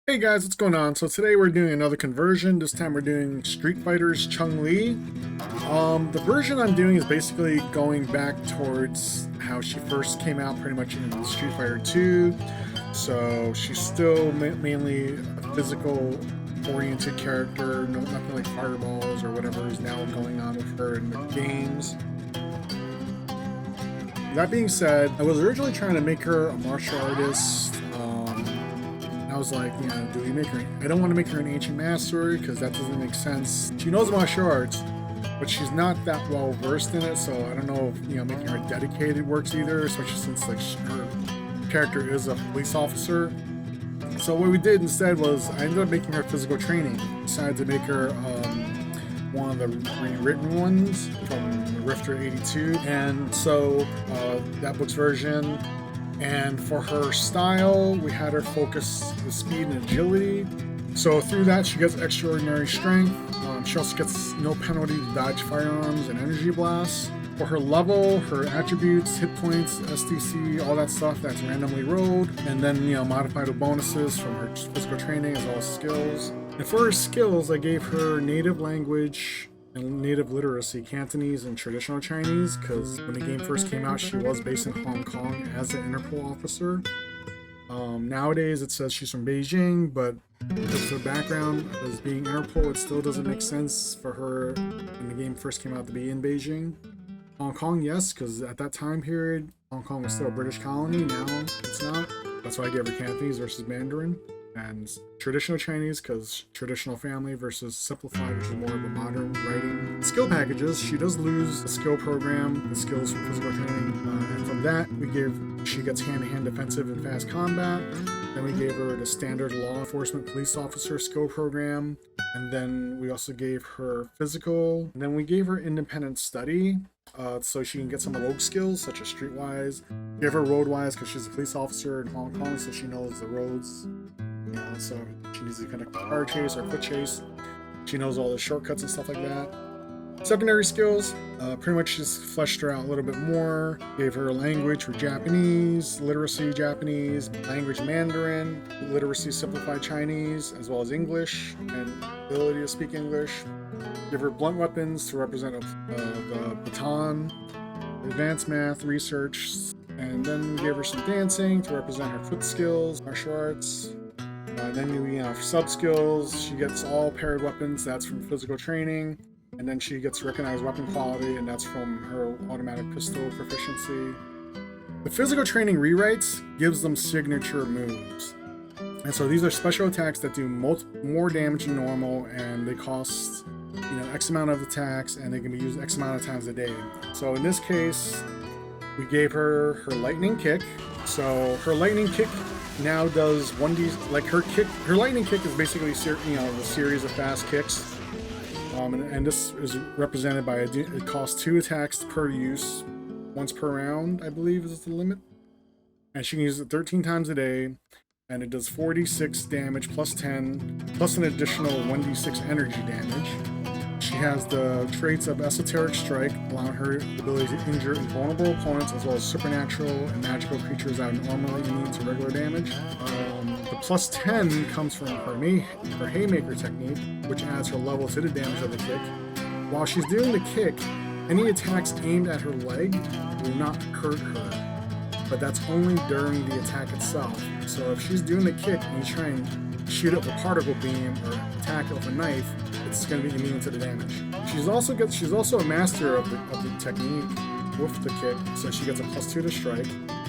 Hey guys, what's going on? So today we're doing another conversion. This time we're doing Street Fighter's Chun Li. The version I'm doing is basically going back towards how she first came out, pretty much in Street Fighter 2. So she's still mainly a physical oriented character, nothing like fireballs or whatever is now going on with her in the games. That being said, I was originally trying to make her a martial artist. I was like, do we make her? I don't want to make her an ancient master because that doesn't make sense. She knows martial arts, but she's not that well versed in it. So I don't know if making her dedicated works either, especially since like her character is a police officer. So what we did instead was I ended up making her physical training. Decided to make her one of the rewritten ones from Rifter 82, and so that book's version. And for her style, we had her focus the speed and agility. So through that, she gets extraordinary strength. She also gets no penalty to dodge firearms and energy blasts. For her level, her attributes, hit points, SDC, all that stuff that's randomly rolled, and then modified with bonuses from her physical training as well as skills. And for her skills, I gave her native language and native literacy, Cantonese and traditional Chinese, because when the game first came out, she was based in Hong Kong as an Interpol officer. Nowadays, it says she's from Beijing, but because of her background as being Interpol, it still doesn't make sense for her when the game first came out to be in Beijing. Hong Kong, yes, because at that time period, Hong Kong was still a British colony. Now it's not. That's why I gave her Cantonese versus Mandarin. And traditional Chinese because traditional family versus simplified, which is more of a modern writing. Skill packages, she does lose the skill program, the skills for physical training, and from that she gets hand-to-hand defensive and fast combat. Then we gave her the standard law enforcement police officer skill program, and then we also gave her physical, and then we gave her independent study, so she can get some rogue skills such as streetwise. Give her roadwise because she's a police officer in Hong Kong, so she knows the roads. So she needs to conduct a car chase or foot chase. She knows all the shortcuts and stuff like that. Secondary skills, pretty much just fleshed her out a little bit more. Gave her a language for Japanese, literacy Japanese, language Mandarin, literacy simplified Chinese, as well as English, and ability to speak English. Give her blunt weapons to represent the baton, advanced math, research, and then we gave her some dancing to represent her foot skills, martial arts. Then we have sub skills. She gets all paired weapons. That's from physical training. And then she gets recognized weapon quality, and that's from her automatic pistol proficiency. The physical training rewrites gives them signature moves. And so these are special attacks that do more damage than normal, and they cost X amount of attacks, and they can be used X amount of times a day. So in this case, we gave her lightning kick. So her lightning kick now does 1d, like her lightning kick is basically the series of fast kicks, and this is represented by it costs 2 attacks per use, once per round, I believe is the limit, and she can use it 13 times a day, and it does 46 damage plus 10 plus an additional 1d6 energy damage. She has the traits of Esoteric Strike, allowing her the ability to injure invulnerable opponents as well as supernatural and magical creatures that are normally immune to regular damage. The plus 10 comes from her Haymaker technique, which adds her level to the damage of the kick. While she's doing the kick, any attacks aimed at her leg will not hurt her, but that's only during the attack itself. So if she's doing the kick and you try and shoot up a particle beam or attack with a knife, it's going to be immune to the damage. She's also a master of the technique with the kick, so she gets a plus 2 to strike.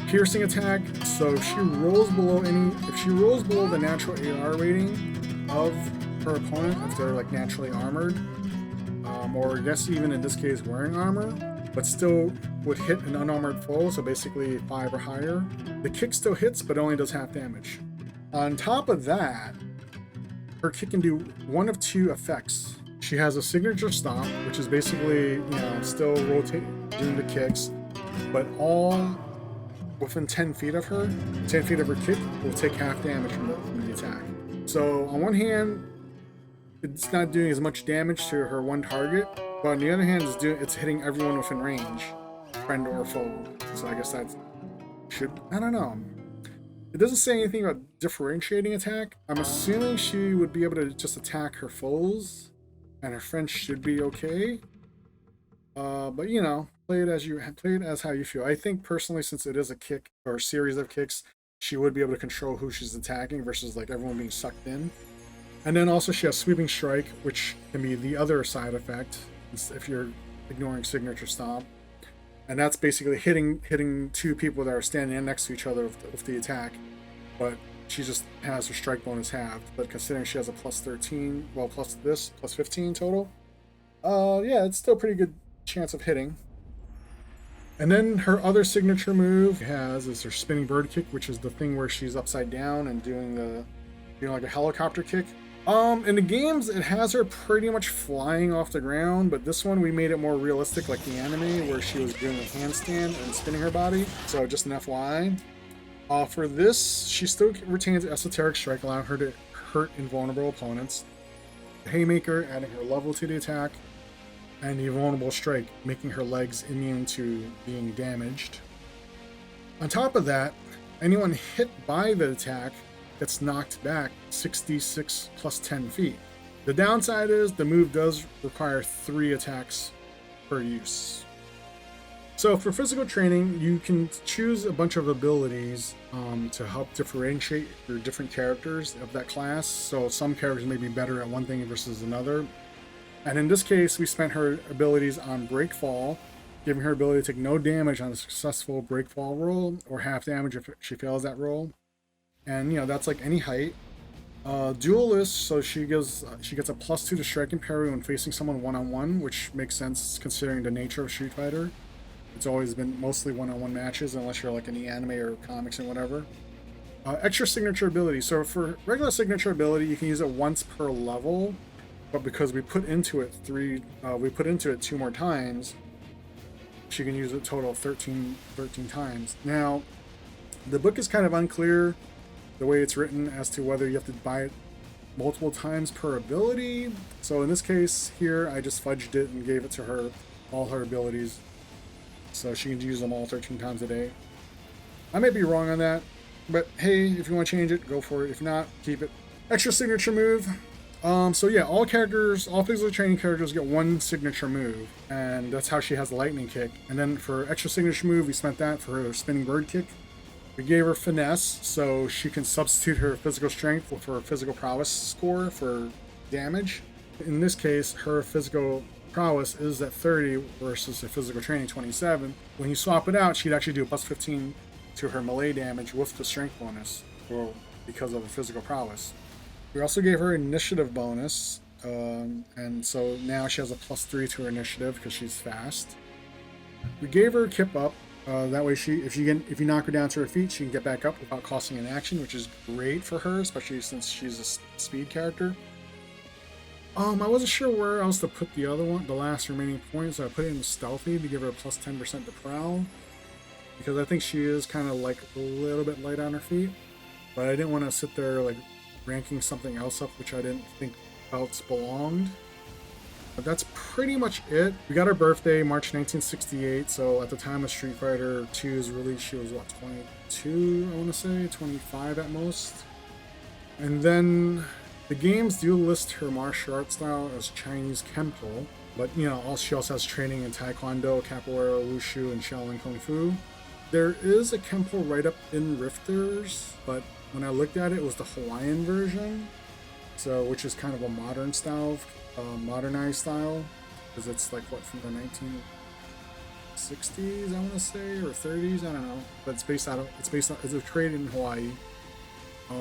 Piercing attack, so if she rolls below the natural AR rating of her opponent, if they're like naturally armored, or I guess even in this case wearing armor, but still would hit an unarmored foe, so basically 5 or higher, the kick still hits but only does half damage. On top of that, her kick can do one of 2 effects. She has a signature stomp, which is basically, still doing the kicks, but all within 10 feet of her kick will take half damage from the attack. So on one hand, it's not doing as much damage to her one target, but on the other hand, it's hitting everyone within range, friend or foe. So I guess I don't know. It doesn't say anything about differentiating attack. I'm assuming she would be able to just attack her foes, and her friends should be okay. But you know, play it as how you feel. I think personally, since it is a kick or a series of kicks, she would be able to control who she's attacking versus like everyone being sucked in. And then also she has sweeping strike, which can be the other side effect if you're ignoring signature stomp. And that's basically hitting two people that are standing next to each other with the attack. But she just has her strike bonus halved. But considering she has a plus 13, well, plus this, plus 15 total, yeah, it's still a pretty good chance of hitting. And then her other signature move is her spinning bird kick, which is the thing where she's upside down and doing like a helicopter kick. In the games, it has her pretty much flying off the ground, but this one we made it more realistic, like the anime, where she was doing a handstand and spinning her body. So just an FYI. For this, she still retains esoteric strike, allowing her to hurt invulnerable opponents. The haymaker, adding her level to the attack, and the invulnerable strike, making her legs immune to being damaged. On top of that, anyone hit by the attack gets knocked back 66 plus 10 feet. The downside is the move does require 3 attacks per use. So for physical training, you can choose a bunch of abilities to help differentiate your different characters of that class. So some characters may be better at one thing versus another. And in this case, we spent her abilities on Break Fall, giving her ability to take no damage on a successful Break Fall roll, or half damage if she fails that roll. And you know, that's like any height. Duelist, so she gets a +2 to strike and parry when facing someone one-on-one, which makes sense considering the nature of Street Fighter. It's always been mostly one-on-one matches, unless you're like in the anime or comics and whatever. Extra signature ability. So for regular signature ability, you can use it once per level, but because we put into it 2 more times, she can use a total of 13 times. Now, the book is kind of unclear the way it's written as to whether you have to buy it multiple times per ability. So in this case here, I just fudged it and gave it to her, all her abilities, so she can use them all 13 times a day. I may be wrong on that, but hey, if you want to change it, go for it. If not, keep it. Extra signature move. So yeah, all physical training characters get 1 signature move, and that's how she has the lightning kick. And then for extra signature move, we spent that for her spinning bird kick. We gave her finesse, so she can substitute her physical strength for her physical prowess score for damage. In this case, her physical prowess is at 30 versus her physical training 27. When you swap it out, she'd actually do a +15 to her melee damage with the strength bonus, because of her physical prowess. We also gave her initiative bonus, and so now she has a +3 to her initiative because she's fast. We gave her Kip Up. That way, if you knock her down to her feet, she can get back up without costing an action, which is great for her, especially since she's a speed character. I wasn't sure where else to put the last remaining point, so I put it in stealthy to give her a +10% to prowl, because I think she is kind of like a little bit light on her feet, but I didn't want to sit there like ranking something else up which I didn't think else belonged. But that's pretty much it. We got her birthday, March 1968, so at the time of Street Fighter 2's release, she was, 22, I want to say, 25 at most. And then the games do list her martial art style as Chinese Kempo, but, you know, she also has training in Taekwondo, Capoeira, Wushu, and Shaolin Kung Fu. There is a Kempo write-up in Rifters, but when I looked at it, it was the Hawaiian version, which is kind of a modern style, modernized style, because it's like from the 1960s, I want to say, or 30s, I don't know. But it's created in Hawaii.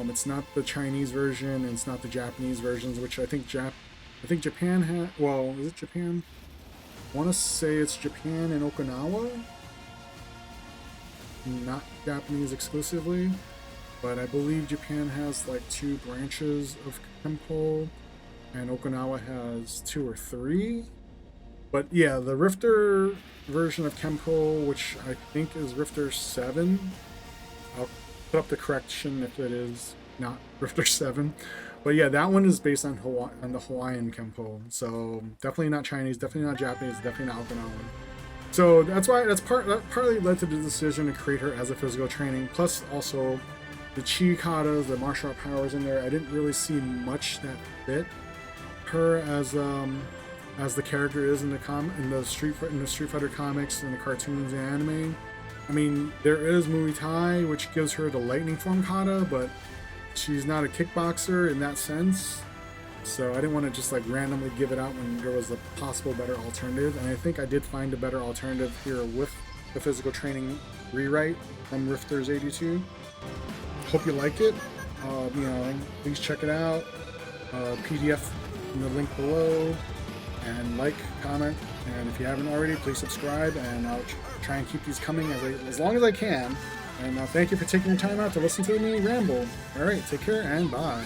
It's not the Chinese version, and it's not the Japanese versions, which I think Japan had. Well, is it Japan? I want to say it's Japan and Okinawa, not Japanese exclusively. But I believe Japan has like 2 branches of Kempo, and Okinawa has 2 or 3. But yeah, the Rifter version of Kempo, which I think is Rifter 7, I'll put up the correction if it is not Rifter 7. But yeah, that one is based on the Hawaiian Kempo. So definitely not Chinese, definitely not Japanese, definitely not Okinawan. So that partly led to the decision to create her as a physical training. Plus also, the chi katas, the martial art powers in there. I didn't really see much that fit her as the character is in the Street Fighter comics and the cartoons and anime. I mean, there is Muay Thai, which gives her the lightning form kata, but she's not a kickboxer in that sense. So I didn't want to just like randomly give it out when there was a possible better alternative. And I think I did find a better alternative here with the physical training rewrite from Rifters 82. Hope you like it. You know, please check it out. PDF in the link below. And like, comment, and if you haven't already, please subscribe. And I'll try and keep these coming as long as I can. And thank you for taking your time out to listen to me ramble. All right, take care and bye.